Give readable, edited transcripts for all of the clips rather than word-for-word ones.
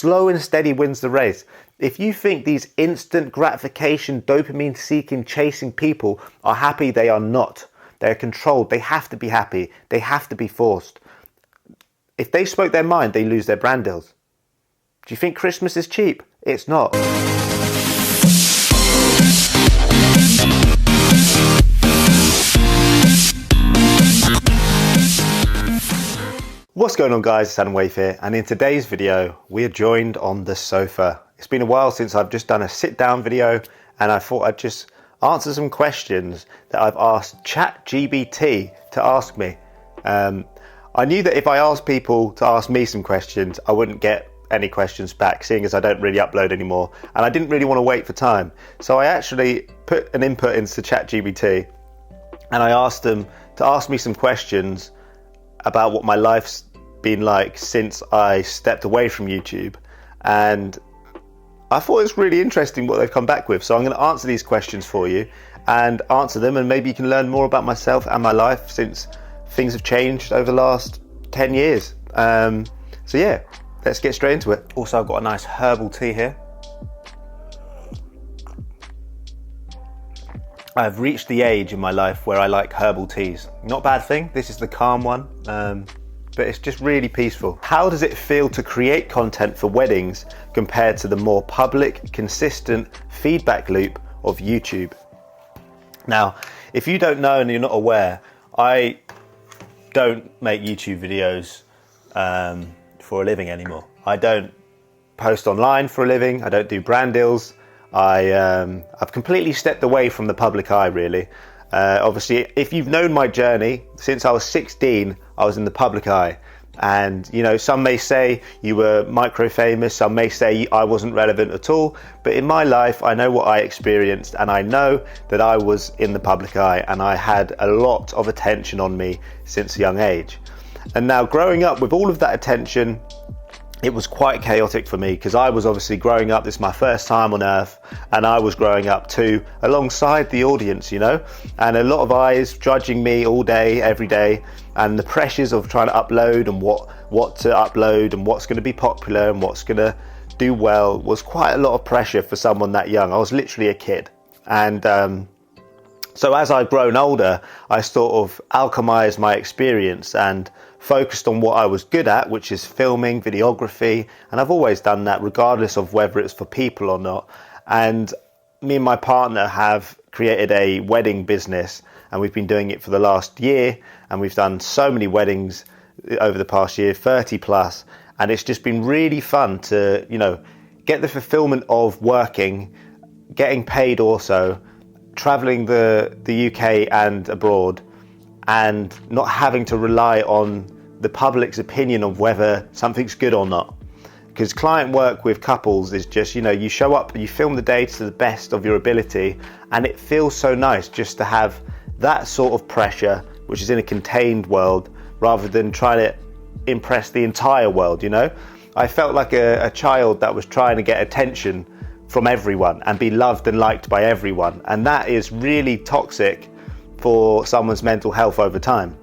Slow and steady wins the race. If you think these instant gratification, dopamine seeking, chasing people are happy, they are not. They're controlled. They have to be happy. They have to be forced. If they spoke their mind, they lose their brand deals. Do you think Christmas is cheap? It's not. What's going on, guys? It's Waithe here, and in today's video we are joined on the sofa. It's been a while since I've just done a sit down video, and I thought I'd just answer some questions that I've asked ChatGPT to ask me. I knew that if I asked people to ask me some questions, I wouldn't get any questions back, seeing as I don't really upload anymore, and I didn't really want to wait for time. So I actually put an input into ChatGPT and I asked them to ask me some questions about what my life's been like since I stepped away from YouTube, and I thought it was really interesting what they've come back with. So I'm going to answer these questions for you and answer them, and maybe you can learn more about myself and my life since things have changed over the last 10 years. So yeah, let's get straight into it. Also, I've got a nice herbal tea here. I've reached the age in my life where I like herbal teas. Not a bad thing. This is the calm one, but it's just really peaceful. How does it feel to create content for weddings compared to the more public, consistent feedback loop of YouTube? Now, if you don't know and you're not aware, I don't make YouTube videos for a living anymore. I don't post online for a living. I don't do brand deals. I've completely stepped away from the public eye, really. Obviously, if you've known my journey, since I was 16, I was in the public eye. And, you know, some may say you were micro famous, some may say I wasn't relevant at all. But in my life, I know what I experienced, and I know that I was in the public eye, and I had a lot of attention on me since a young age. And now, growing up with all of that attention, it was quite chaotic for me, because I was obviously growing up, this is my first time on earth, and I was growing up too alongside the audience, you know, and a lot of eyes judging me all day, every day, and the pressures of trying to upload and what to upload and what's going to be popular and what's going to do well was quite a lot of pressure for someone that young. I was literally a kid. And so as I've grown older, I sort of alchemized my experience and focused on what I was good at, which is filming, videography, and I've always done that regardless of whether it's for people or not. And me and my partner have created a wedding business, and we've been doing it for the last year, and we've done so many weddings over the past year, 30 plus, and it's just been really fun to, you know, get the fulfillment of working, getting paid also, traveling the UK and abroad, and not having to rely on the public's opinion of whether something's good or not. Because client work with couples is just, you know, you show up, you film the day to the best of your ability, and it feels so nice just to have that sort of pressure, which is in a contained world, rather than trying to impress the entire world, you know? I felt like a child that was trying to get attention from everyone and be loved and liked by everyone, and that is really toxic for someone's mental health over time.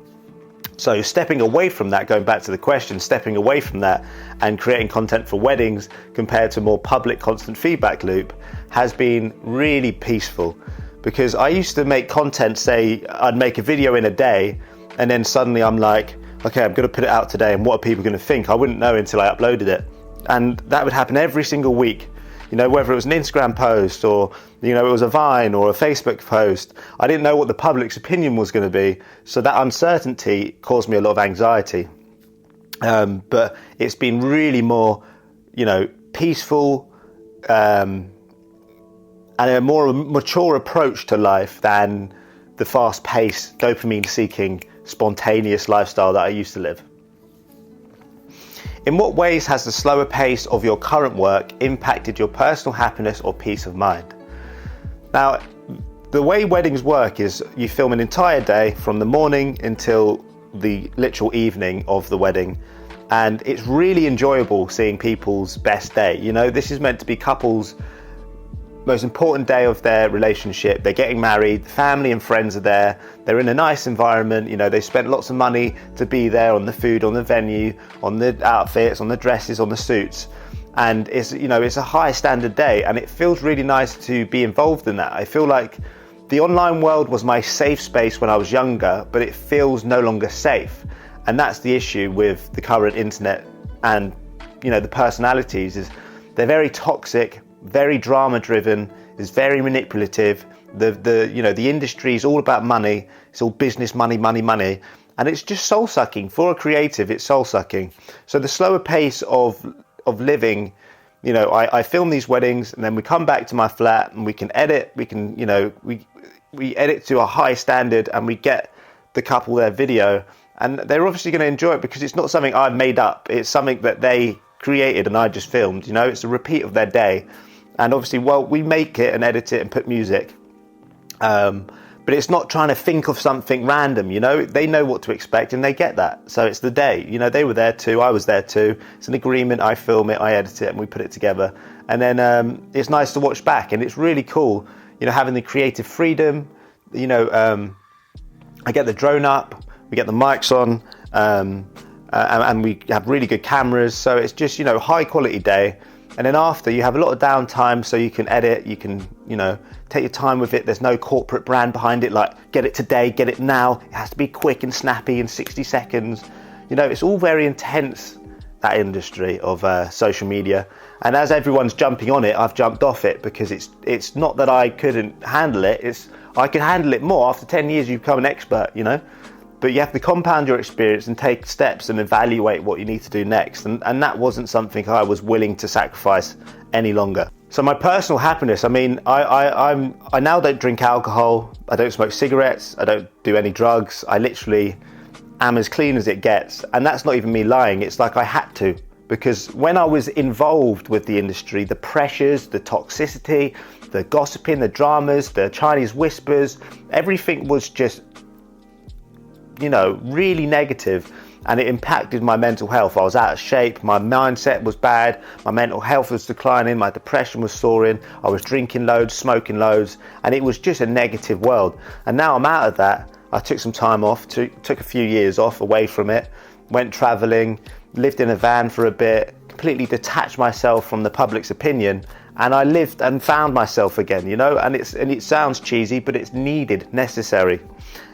So stepping away from that, going back to the question, stepping away from that and creating content for weddings compared to more public constant feedback loop has been really peaceful, because I used to make content, say I'd make a video in a day, and then suddenly I'm like, okay, I'm going to put it out today, and what are people going to think? I wouldn't know until I uploaded it. And that would happen every single week. You know, whether it was an Instagram post or, you know, it was a Vine or a Facebook post, I didn't know what the public's opinion was going to be. So that uncertainty caused me a lot of anxiety. But it's been really more, you know, peaceful and a more mature approach to life than the fast-paced, dopamine-seeking, spontaneous lifestyle that I used to live. In what ways has the slower pace of your current work impacted your personal happiness or peace of mind? Now, the way weddings work is you film an entire day from the morning until the literal evening of the wedding, and it's really enjoyable seeing people's best day. You know, this is meant to be couples' most important day of their relationship. They're getting married, family and friends are there, they're in a nice environment, you know, they spent lots of money to be there, on the food, on the venue, on the outfits, on the dresses, on the suits, and it's, you know, it's a high standard day, and it feels really nice to be involved in that. I feel like the online world was my safe space when I was younger, but it feels no longer safe. And that's the issue with the current internet and, you know, the personalities is they're very toxic, very drama driven, is very manipulative. You know, the industry is all about money. It's all business, money, money, money. And it's just soul sucking. For a creative, it's soul sucking. So the slower pace of living, you know, I film these weddings and then we come back to my flat and we can edit, we can, you know, we edit to a high standard and we get the couple their video, and they're obviously going to enjoy it because it's not something I've made up. It's something that they created and I just filmed, you know, it's a repeat of their day. And obviously, well, we make it and edit it and put music. But it's not trying to think of something random, you know, they know what to expect and they get that. So it's the day, you know, they were there too, I was there too. It's an agreement, I film it, I edit it and we put it together. And then it's nice to watch back, and it's really cool, you know, having the creative freedom, you know, I get the drone up, we get the mics on, and we have really good cameras. So it's just, you know, high quality day. And then after, you have a lot of downtime, so you can edit, you can, you know, take your time with it. There's no corporate brand behind it, like get it today, get it now. It has to be quick and snappy in 60 seconds. You know, it's all very intense, that industry of social media. And as everyone's jumping on it, I've jumped off it because it's not that I couldn't handle it. It's I could handle it more. After 10 years, you become an expert, you know. But you have to compound your experience and take steps and evaluate what you need to do next. And that wasn't something I was willing to sacrifice any longer. So my personal happiness, I mean, I now don't drink alcohol, I don't smoke cigarettes, I don't do any drugs. I literally am as clean as it gets. And that's not even me lying, it's like I had to. Because when I was involved with the industry, the pressures, the toxicity, the gossiping, the dramas, the Chinese whispers, everything was just, you know, really negative, and it impacted my mental health. I was out of shape, my mindset was bad, my mental health was declining, my depression was soaring, I was drinking loads, smoking loads, and it was just a negative world. And now I'm out of that. I took some time off, took a few years off away from it, went traveling, lived in a van for a bit, completely detached myself from the public's opinion, and I lived and found myself again, you know, and it sounds cheesy, but it's needed, necessary.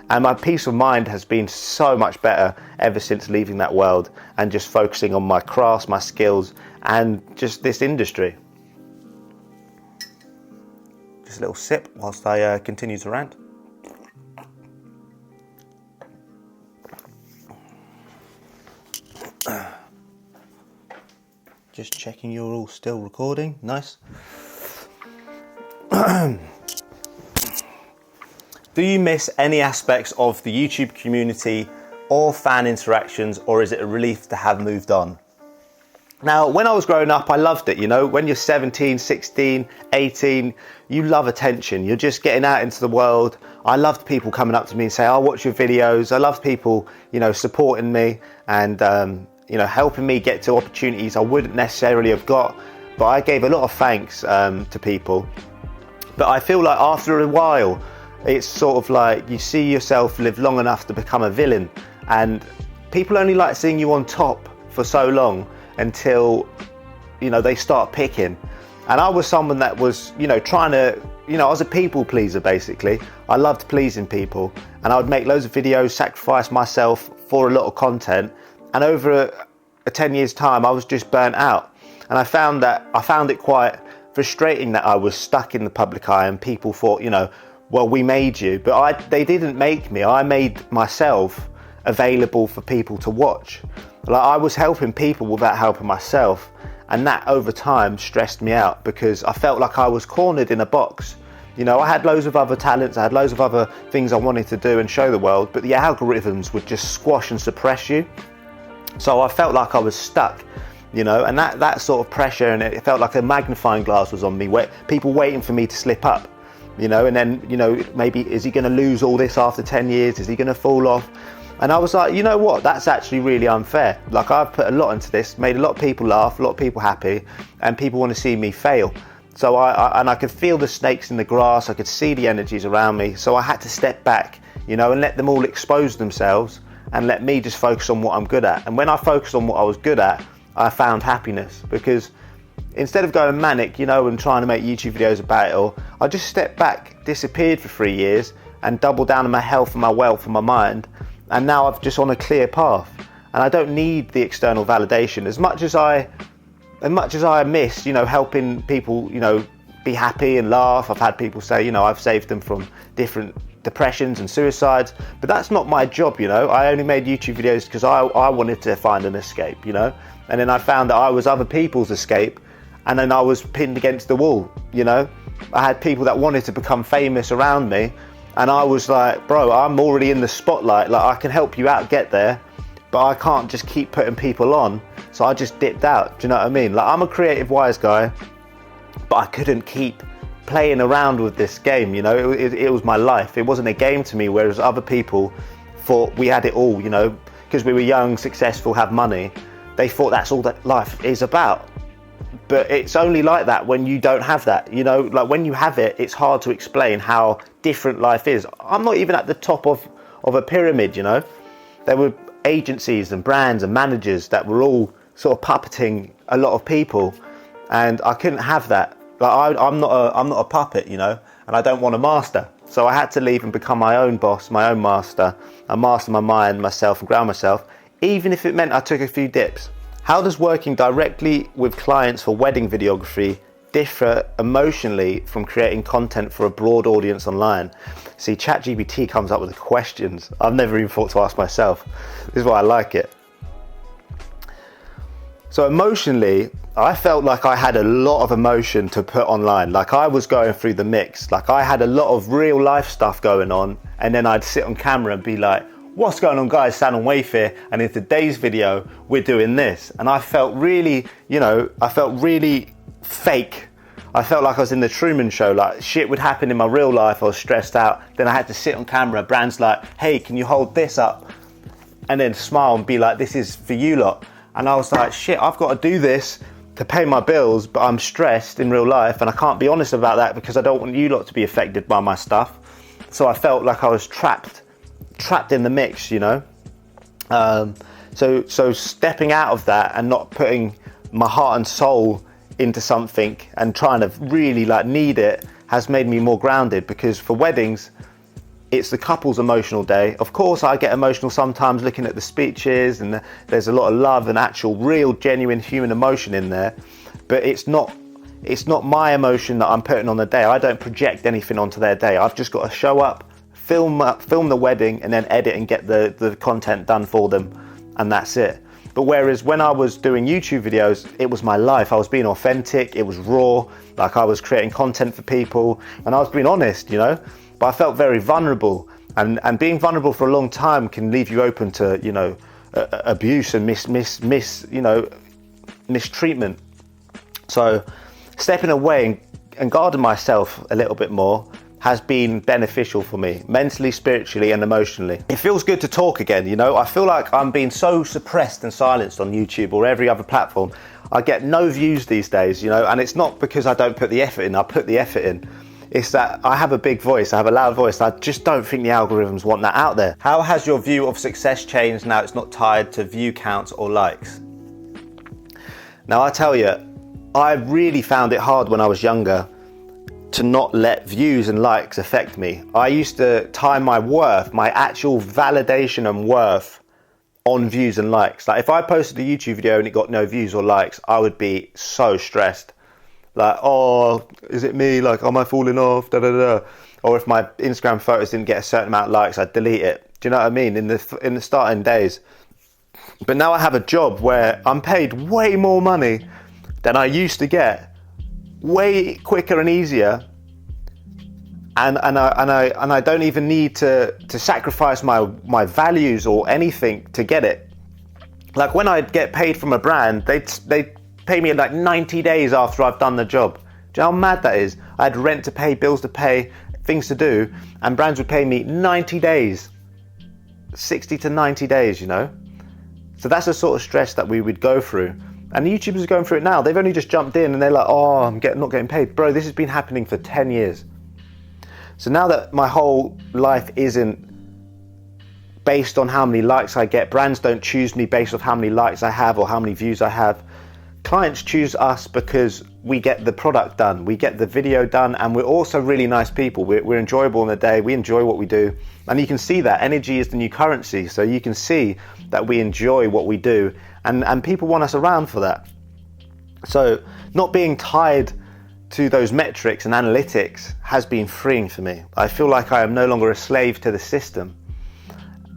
And my peace of mind has been so much better ever since leaving that world and just focusing on my crafts, my skills, and just this industry. Just a little sip whilst I continue to rant. Just checking you're all still recording. Nice. Do you miss any aspects of the YouTube community or fan interactions, or is it a relief to have moved on? Now, when I was growing up, I loved it, you know, when you're 17, 16, 18, you love attention. You're just getting out into the world. I loved people coming up to me and say, I'll watch your videos. I loved people, you know, supporting me and, you know, helping me get to opportunities I wouldn't necessarily have got. But I gave a lot of thanks to people. But I feel like after a while, it's sort of like you see yourself live long enough to become a villain, and people only like seeing you on top for so long until, you know, they start picking. And I was someone that was, you know, trying to, you know, I was a people pleaser basically. I loved pleasing people, and I would make loads of videos, sacrifice myself for a lot of content, and over a 10 years time I was just burnt out. And I found it quite frustrating that I was stuck in the public eye and people thought, you know, well, we made you, but they didn't make me. I made myself available for people to watch. Like, I was helping people without helping myself, and that over time stressed me out because I felt like I was cornered in a box. You know, I had loads of other talents, I had loads of other things I wanted to do and show the world, but the algorithms would just squash and suppress you. So I felt like I was stuck, you know, and that sort of pressure, and it felt like a magnifying glass was on me, people waiting for me to slip up. You know, and then, you know, maybe is he going to lose all this after 10 years? Is he going to fall off? And I was like, you know what, that's actually really unfair. Like, I've put a lot into this, made a lot of people laugh, a lot of people happy, and people want to see me fail. So I could feel the snakes in the grass, I could see the energies around me. So I had to step back, you know, and let them all expose themselves and let me just focus on what I'm good at. And when I focused on what I was good at, I found happiness, because instead of going manic, you know, and trying to make YouTube videos about it all, I just stepped back, disappeared for 3 years, and doubled down on my health and my wealth and my mind. And now I'm just on a clear path, and I don't need the external validation as much as I miss, you know, helping people, you know, be happy and laugh. I've had people say, you know, I've saved them from different depressions and suicides, but that's not my job, you know. I only made YouTube videos because I wanted to find an escape, you know, and then I found that I was other people's escape, and then I was pinned against the wall, you know. I had people that wanted to become famous around me, and I was like, bro, I'm already in the spotlight, like I can help you out get there, but I can't just keep putting people on. So I just dipped out, do you know what I mean? Like, I'm a creative wise guy, but I couldn't keep playing around with this game, you know. It was my life. It wasn't a game to me, whereas other people thought we had it all, you know, because we were young, successful, have money. They thought that's all that life is about. But it's only like that when you don't have that, you know. Like, when you have it, it's hard to explain how different life is. I'm not even at the top of a pyramid, you know. There were agencies and brands and managers that were all sort of puppeting a lot of people, and I couldn't have that. Like, I'm not a puppet, you know, and I don't want a master. So I had to leave and become my own boss, my own master, and master my mind, myself, and ground myself, even if it meant I took a few dips. How does working directly with clients for wedding videography differ emotionally from creating content for a broad audience online? See, ChatGPT comes up with the questions I've never even thought to ask myself. This is why I like it. So emotionally, I felt like I had a lot of emotion to put online. Like, I was going through the mix. Like, I had a lot of real life stuff going on, and then I'd sit on camera and be like, what's going on, guys? Sam and Waithe here, and in today's video, we're doing this. And I felt really, you know, I felt really fake. I felt like I was in the Truman Show. Like, shit would happen in my real life. I was stressed out. Then I had to sit on camera. Brands like, hey, can you hold this up? And then smile and be like, this is for you lot. And I was like, shit, I've got to do this to pay my bills, but I'm stressed in real life, and I can't be honest about that because I don't want you lot to be affected by my stuff. So I felt like I was trapped in the mix, you know. So stepping out of that and not putting my heart and soul into something and trying to really like need it has made me more grounded, because for weddings, it's the couple's emotional day. Of course, I get emotional sometimes looking at the speeches, and there's a lot of love and actual, real, genuine human emotion in there. But it's not my emotion that I'm putting on the day. I don't project anything onto their day. I've just got to show up, film the wedding, and then edit and get the content done for them, and that's it. But whereas when I was doing YouTube videos, it was my life. I was being authentic. It was raw. Like, I was creating content for people, and I was being honest, you know. But I felt very vulnerable, and being vulnerable for a long time can leave you open to, you know, abuse and mistreatment. So stepping away and guarding myself a little bit more has been beneficial for me, mentally, spiritually, and emotionally. It feels good to talk again, you know. I feel like I'm being so suppressed and silenced on YouTube or every other platform. I get no views these days, you know, and it's not because I don't put the effort in. I put the effort in. It's that I have a big voice, I have a loud voice, and I just don't think the algorithms want that out there. How has your view of success changed now it's not tied to view counts or likes? Now, I tell you, I really found it hard when I was younger to not let views and likes affect me. I used to tie my worth, my actual validation and worth, on views and likes. Like, if I posted a YouTube video and it got no views or likes, I would be so stressed. Like, oh, is it me? Like, am I falling off? Da, da, da. Or if my Instagram photos didn't get a certain amount of likes, I'd delete it. Do you know what I mean? In the starting days. But now I have a job where I'm paid way more money than I used to get, way quicker and easier, and I don't even need to sacrifice my values or anything to get it. Like, when I get paid from a brand, they pay me in like 90 days after I've done the job. Do you know how mad that is? I had rent to pay, bills to pay, things to do, and brands would pay me 90 days, 60 to 90 days, you know? So that's the sort of stress that we would go through. And the YouTubers are going through it now. They've only just jumped in and they're like, oh, I'm not getting paid. Bro, this has been happening for 10 years. So now that my whole life isn't based on how many likes I get, brands don't choose me based on how many likes I have or how many views I have. clients choose us because we get the product done, we get the video done, and we're also really nice people. We're enjoyable in the day, we enjoy what we do, and you can see that energy is the new currency. So you can see that we enjoy what we do, and people want us around for that. So not being tied to those metrics and analytics has been freeing for me. I feel like I am no longer a slave to the system,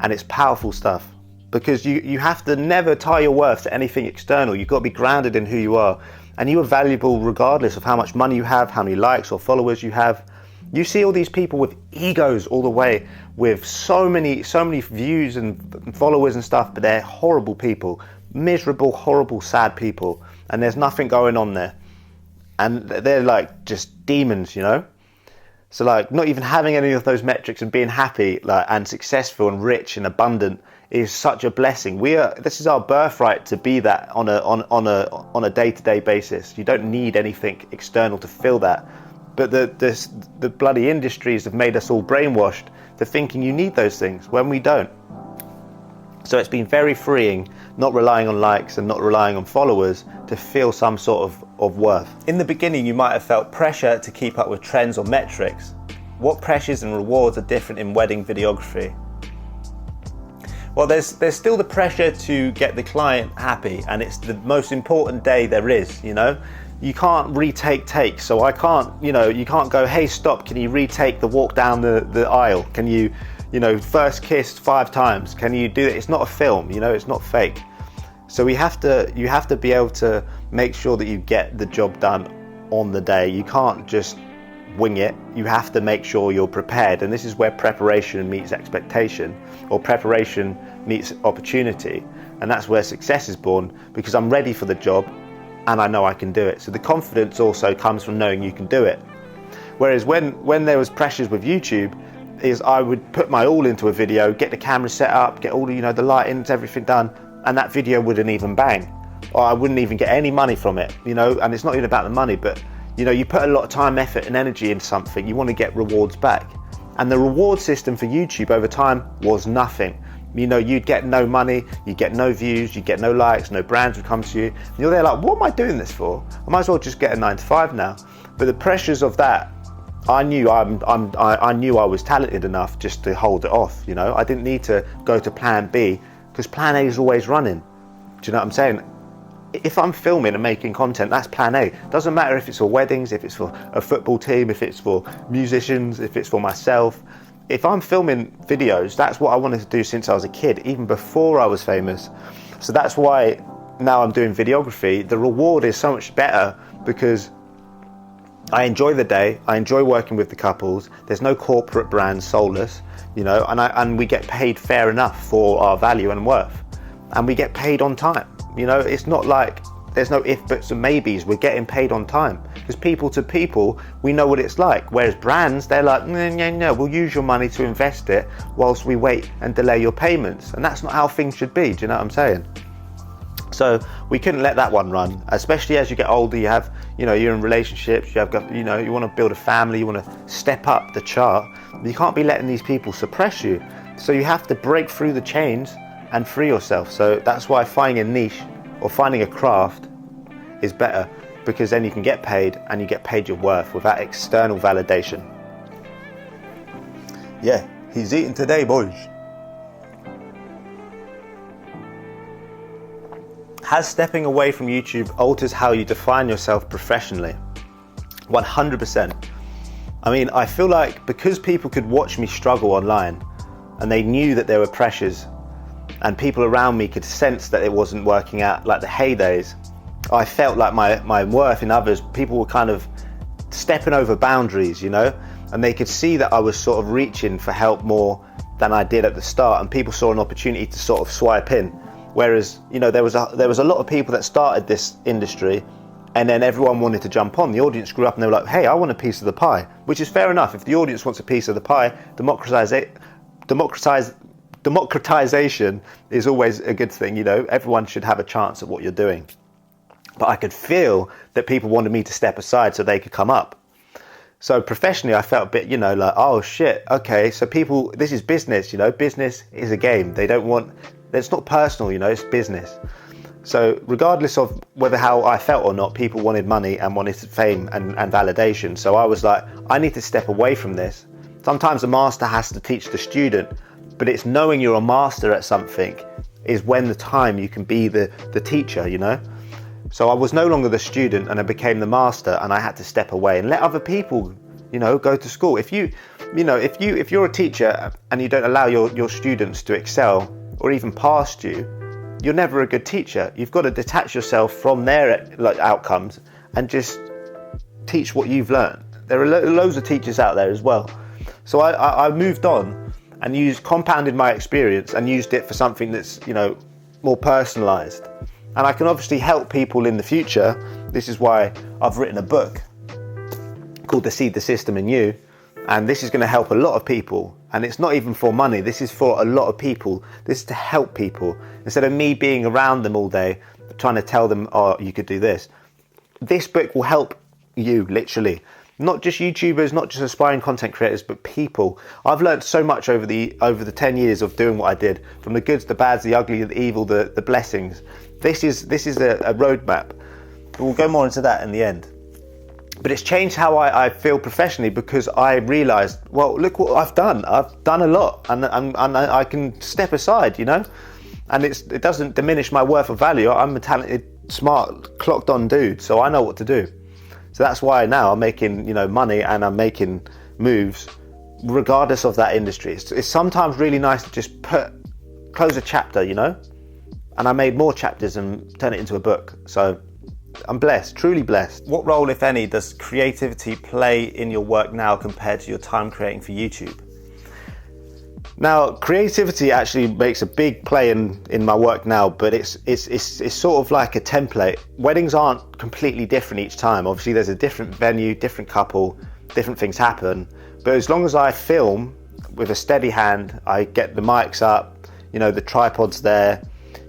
and it's powerful stuff, because you have to never tie your worth to anything external. You've got to be grounded in who you are, and you are valuable regardless of how much money you have, how many likes or followers you have. You see all these people with egos all the way, with so many views and followers and stuff, but they're horrible people, miserable, horrible, sad people, and there's nothing going on there, and they're like just demons, you know. So like, not even having any of those metrics and being happy, like, and successful and rich and abundant is such a blessing. This is our birthright to be that on a day-to-day basis. You don't need anything external to fill that. But the bloody industries have made us all brainwashed to thinking you need those things when we don't. So it's been very freeing, not relying on likes and not relying on followers to feel some sort of worth. In the beginning, you might have felt pressure to keep up with trends or metrics. What pressures and rewards are different in wedding videography? Well, there's still the pressure to get the client happy, and it's the most important day there is, you know. You can't retake takes, so I can't, you can't go, hey, stop, can you retake the walk down the aisle? Can you, first kissed 5 times? Can you do it? It's not a film, it's not fake. So you have to be able to make sure that you get the job done on the day. You can't just wing it. You have to make sure you're prepared, and this is where preparation meets expectation, or preparation meets opportunity, and that's where success is born, because I'm ready for the job and I know I can do it. So the confidence also comes from knowing you can do it. Whereas when there was pressures with YouTube, is I would put my all into a video, get the camera set up, get all the lightings, everything done, and that video wouldn't even bang, or I wouldn't even get any money from it, and it's not even about the money, but you put a lot of time, effort and energy into something, you want to get rewards back. And the reward system for YouTube over time was nothing. You'd get no money, you'd get no views, you'd get no likes, no brands would come to you. And you're there like, what am I doing this for? I might as well just get a 9 to 5 now. But the pressures of that, I knew I knew I was talented enough just to hold it off. I didn't need to go to plan B, because plan A is always running. Do you know what I'm saying? If I'm filming and making content, that's plan A. Doesn't matter if it's for weddings, if it's for a football team, if it's for musicians, if it's for myself. If I'm filming videos, that's what I wanted to do since I was a kid, even before I was famous. So that's why now I'm doing videography. The reward is so much better because I enjoy the day, I enjoy working with the couples. There's no corporate brand, soulless, and we get paid fair enough for our value and worth. And we get paid on time. It's not like there's no if, buts and maybes. We're getting paid on time, because people to people, we know what it's like. Whereas brands, they're like, no, we'll use your money to invest it whilst we wait and delay your payments. And that's not how things should be. Do you know what I'm saying? So we couldn't let that one run, especially as you get older. You have, you're in relationships, you want to build a family, you want to step up the chart. You can't be letting these people suppress you. So you have to break through the chains and free yourself. So that's why finding a niche or finding a craft is better, because then you can get paid, and you get paid your worth without external validation. Yeah, he's eating today, boys. Has stepping away from YouTube alters how you define yourself professionally? 100%. I mean, I feel like because people could watch me struggle online, and they knew that there were pressures, and people around me could sense that it wasn't working out like the heydays, I felt like my worth in others, people were kind of stepping over boundaries, and they could see that I was sort of reaching for help more than I did at the start, and people saw an opportunity to sort of swipe in. Whereas, there was a lot of people that started this industry, and then everyone wanted to jump on. The audience grew up and they were like, hey, I want a piece of the pie, which is fair enough. If the audience wants a piece of the pie, democratization is always a good thing. Everyone should have a chance at what you're doing. But I could feel that people wanted me to step aside so they could come up. So professionally, I felt a bit, like, oh shit, okay, so people, this is business, business is a game. They don't want, it's not personal, it's business. So regardless of whether how I felt or not, people wanted money and wanted fame and validation. So I was like, I need to step away from this. Sometimes a master has to teach the student, but it's knowing you're a master at something is when the time you can be the teacher, you know? So I was no longer the student and I became the master, and I had to step away and let other people, you know, go to school. If you're a teacher and you don't allow your students to excel or even past you, you're never a good teacher. You've got to detach yourself from their outcomes and just teach what you've learned. There are loads of teachers out there as well. So I moved on and compounded my experience and used it for something that's, you know, more personalized. And I can obviously help people in the future. This is why I've written a book called The Seed the System in You. And this is going to help a lot of people. And it's not even for money. This is for a lot of people. This is to help people. Instead of me being around them all day, trying to tell them, oh, you could do this. This book will help you, literally. Not just YouTubers, not just aspiring content creators, but people. I've learned so much over the 10 years of doing what I did, from the goods, the bads, the ugly, the evil, the blessings. This is a roadmap. We'll go more into that in the end. But it's changed how I feel professionally, because I realised, well, look what I've done. I've done a lot, and I can step aside, you know. And it doesn't diminish my worth or value. I'm a talented, smart, clocked on dude, so I know what to do. So that's why now I'm making, you know, money and I'm making moves regardless of that industry. It's sometimes really nice to just close a chapter, you know. And I made more chapters and turn it into a book. So I'm blessed, truly blessed. What role, if any, does creativity play in your work now compared to your time creating for YouTube? Now, creativity actually makes a big play in my work now, but it's sort of like a template. Weddings aren't completely different each time. Obviously, there's a different venue, different couple, different things happen. But as long as I film with a steady hand, I get the mics up, you know, the tripod's there,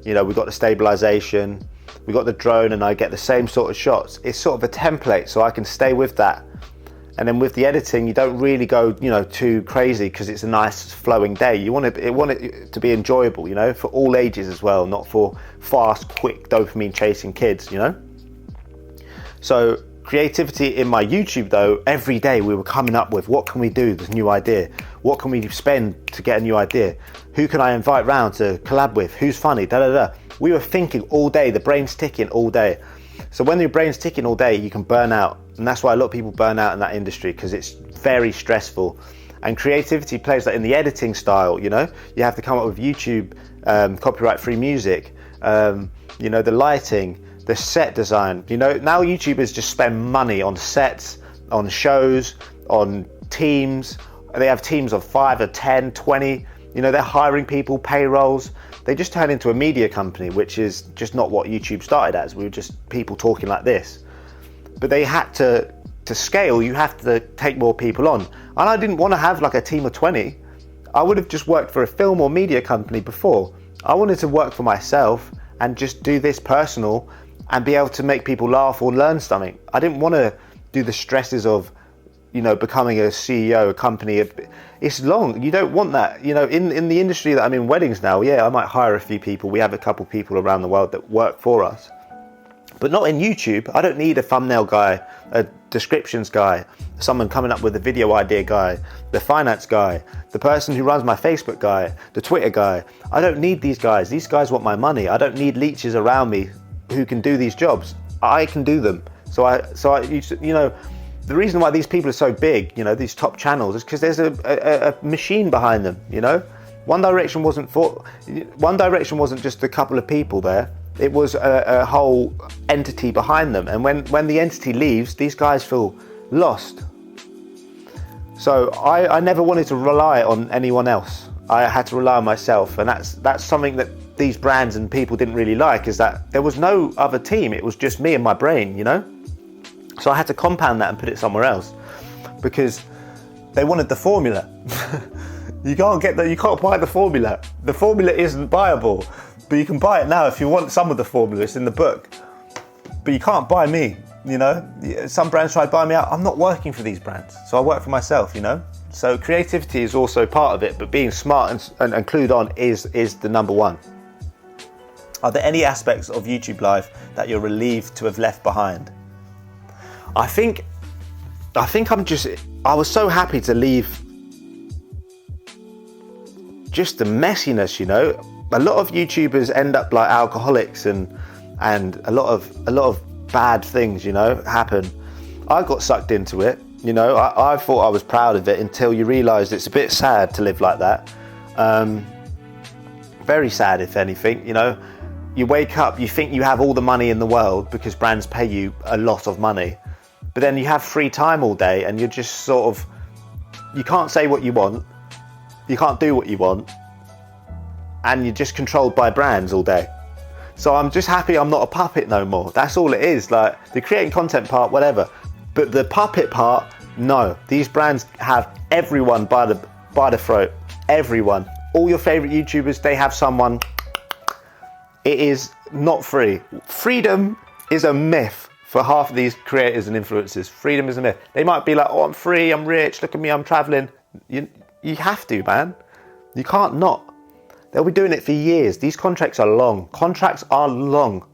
you know, we've got the stabilization, we got the drone, and I get the same sort of shots. It's sort of a template, so I can stay with that. And then with the editing, you don't really go, you know, too crazy, because it's a nice flowing day. You want it to be enjoyable, you know, for all ages as well, not for fast, quick, dopamine chasing kids, you know. So creativity in my YouTube, though, every day we were coming up with, what can we do? This new idea. What can we spend to get a new idea? Who can I invite round to collab with? Who's funny? Da da da. We were thinking all day. The brain's ticking all day. So when your brain's ticking all day, you can burn out. And that's why a lot of people burn out in that industry, because it's very stressful. And creativity plays that in the editing style, you know. You have to come up with YouTube, copyright-free music, you know, the lighting, the set design. You know, now YouTubers just spend money on sets, on shows, on teams. They have teams of 5 or 10, 20. You know, they're hiring people, payrolls. They just turn into a media company, which is just not what YouTube started as. We were just people talking like this. But they had to scale, you have to take more people on. And I didn't want to have like a team of 20. I would have just worked for a film or media company before. I wanted to work for myself and just do this personal and be able to make people laugh or learn something. I didn't want to do the stresses of, you know, becoming a CEO, a company. It's long. You don't want that. You know, in the industry that I'm in, weddings now, yeah, I might hire a few people. We have a couple people around the world that work for us. But not in YouTube. I don't need a thumbnail guy, a descriptions guy, someone coming up with a video idea guy, the finance guy, the person who runs my Facebook guy, the Twitter guy. I don't need these guys. These guys want my money. I don't need leeches around me who can do these jobs. I can do them. So I you know, the reason why these people are so big, you know, these top channels, is because there's a machine behind them, you know. One Direction wasn't just a couple of people there. It was a whole entity behind them. And when the entity leaves, these guys feel lost. So I never wanted to rely on anyone else. I had to rely on myself. And that's something that these brands and people didn't really like, is that there was no other team. It was just me and my brain, you know? So I had to compound that and put it somewhere else, because they wanted the formula. You can't buy the formula. The formula isn't buyable. But you can buy it now if you want some of the formula. It's in the book. But you can't buy me, you know. Some brands try to buy me out. I'm not working for these brands. So I work for myself, you know. So creativity is also part of it, but being smart and clued on is the number one. Are there any aspects of YouTube life that you're relieved to have left behind? I think I was so happy to leave just the messiness, you know. A lot of YouTubers end up like alcoholics and a lot of bad things, you know, happen. I got sucked into it, you know. I thought I was proud of it until you realise it's a bit sad to live like that. Very sad, if anything, you know. You wake up, you think you have all the money in the world because brands pay you a lot of money, but then you have free time all day and you're just sort of, you can't say what you want, you can't do what you want, and you're just controlled by brands all day. So I'm just happy I'm not a puppet no more. That's all it is. Like the creating content part, whatever, but the puppet part, no. These brands have everyone by the throat. Everyone, all your favorite YouTubers, they have someone. It is not free. Freedom is a myth for half of these creators and influencers. Freedom is a myth. They might be like, oh, I'm free, I'm rich, look at me, I'm traveling. You have to, man. You can't not. They'll be doing it for years. These contracts are long. Contracts are long.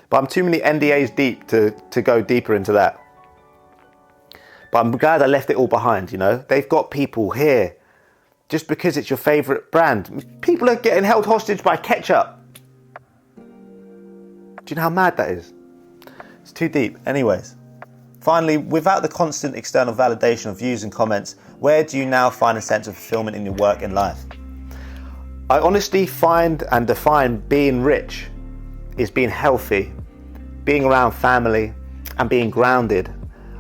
But I'm too many NDAs deep to go deeper into that. But I'm glad I left it all behind, you know. They've got people here just because it's your favourite brand. People are getting held hostage by ketchup. Do you know how mad that is? It's too deep. Anyways, finally, without the constant external validation of views and comments, where do you now find a sense of fulfillment in your work and life? I honestly find and define being rich is being healthy, being around family, and being grounded.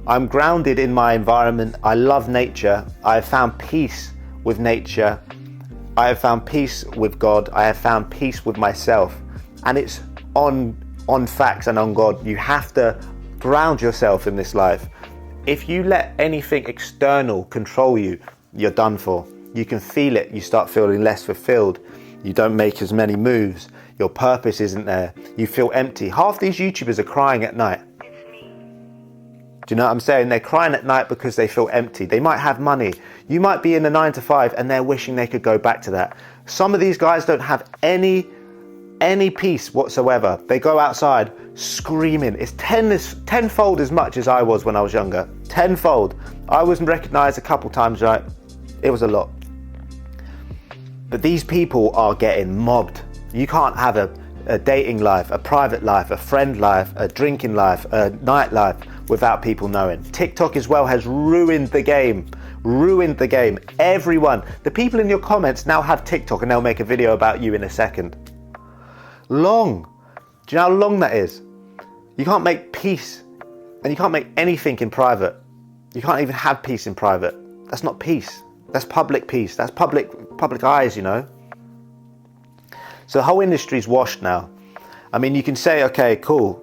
I'm grounded in my environment. I love nature. I have found peace with nature. I have found peace with God. I have found peace with myself. And it's on facts and on God. You have to ground yourself in this life. If you let anything external control you, you're done for. You can feel it. You start feeling less fulfilled. You don't make as many moves. Your purpose isn't there. You feel empty. Half these YouTubers are crying at night. Do you know what I'm saying? They're crying at night because they feel empty. They might have money. You might be in a 9-to-5 and they're wishing they could go back to that. Some of these guys don't have any peace whatsoever. They go outside screaming. It's tenfold as much as I was when I was younger. Tenfold. I was recognised a couple times, right? It was a lot. But these people are getting mobbed. You can't have a dating life, a private life, a friend life, a drinking life, a night life without people knowing. TikTok as well has ruined the game. Ruined the game. Everyone, the people in your comments now have TikTok and they'll make a video about you in a second. Long. Do you know how long that is? You can't make peace and you can't make anything in private. You can't even have peace in private. That's not peace. That's public peace. That's public eyes, you know. So the whole industry's washed now. I mean, you can say, okay, cool.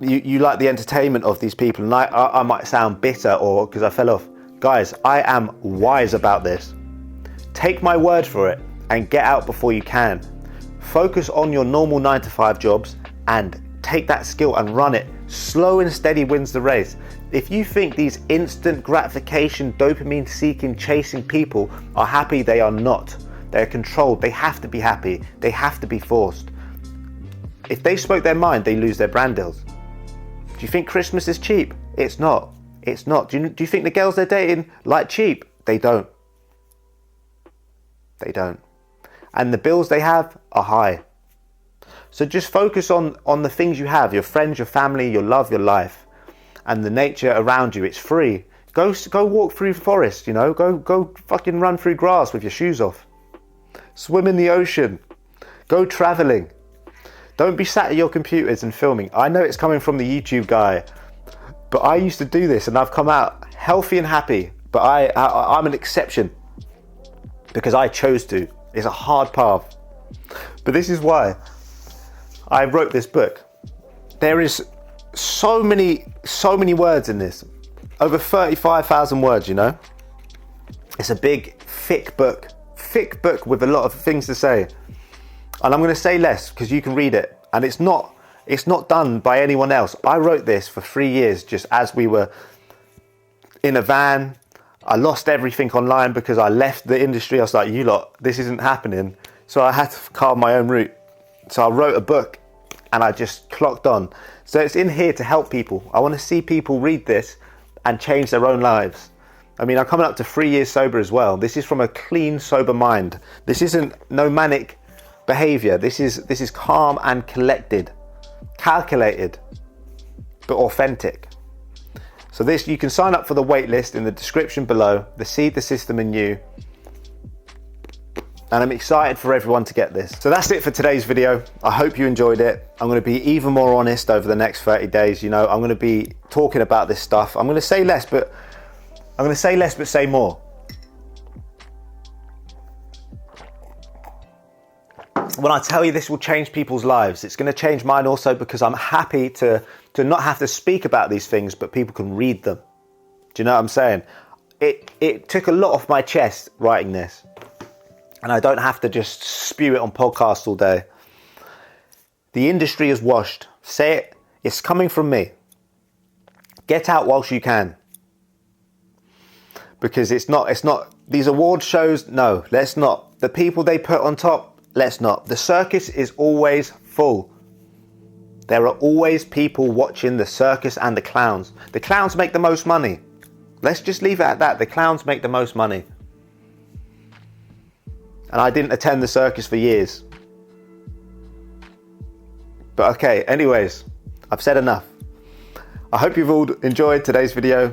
You like the entertainment of these people, and I might sound bitter or because I fell off. Guys, I am wise about this. Take my word for it and get out before you can. Focus on your normal 9-to-5 jobs and take that skill and run it. Slow and steady wins the race. If you think these instant gratification, dopamine seeking, chasing people are happy, they are not. They're controlled. They have to be happy. They have to be forced. If they spoke their mind, they lose their brand deals. Do you think Christmas is cheap? It's not. It's not. Do you think the girls they're dating like cheap? They don't. They don't. And the bills they have are high. So just focus on the things you have, your friends, your family, your love, your life, and the nature around you. It's free. Go walk through forest, you know, go fucking run through grass with your shoes off. Swim in the ocean. Go traveling. Don't be sat at your computers and filming. I know it's coming from the YouTube guy, but I used to do this and I've come out healthy and happy, but I'm an exception because I chose to. It's a hard path. But this is why I wrote this book. There is so many words in this. Over 35,000 words, you know. It's a big, thick book with a lot of things to say. And I'm going to say less because you can read it. And it's not done by anyone else. I wrote this for 3 years just as we were in a van. I lost everything online because I left the industry. I was like, you lot, this isn't happening. So I had to carve my own route. So I wrote a book and I just clocked on. So it's in here to help people. I want to see people read this and change their own lives. I mean, I'm coming up to 3 years sober as well. This is from a clean, sober mind. This isn't no manic behavior. This is calm and collected, calculated, but authentic. So this, you can sign up for the wait list in the description below, the Seed the System in You. And I'm excited for everyone to get this. So that's it for today's video. I hope you enjoyed it. I'm going to be even more honest over the next 30 days. You know, I'm going to be talking about this stuff. I'm going to say less, but say more. When I tell you this will change people's lives, it's going to change mine also, because I'm happy to not have to speak about these things, but people can read them. Do you know what I'm saying? It took a lot off my chest writing this. And I don't have to just spew it on podcasts all day. The industry is washed. Say it. It's coming from me. Get out whilst you can. Because it's not these award shows, no, let's not. The people they put on top, let's not. The circus is always full. There are always people watching the circus and the clowns. The clowns make the most money. Let's just leave it at that. The clowns make the most money. And I didn't attend the circus for years. But okay, anyways, I've said enough. I hope you've all enjoyed today's video.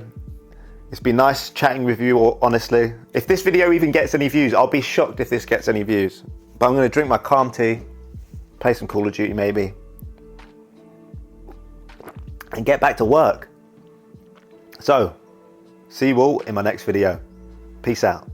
It's been nice chatting with you all, honestly. If this video even gets any views, I'll be shocked if this gets any views. But I'm going to drink my calm tea, play some Call of Duty maybe, and get back to work. So, see you all in my next video. Peace out.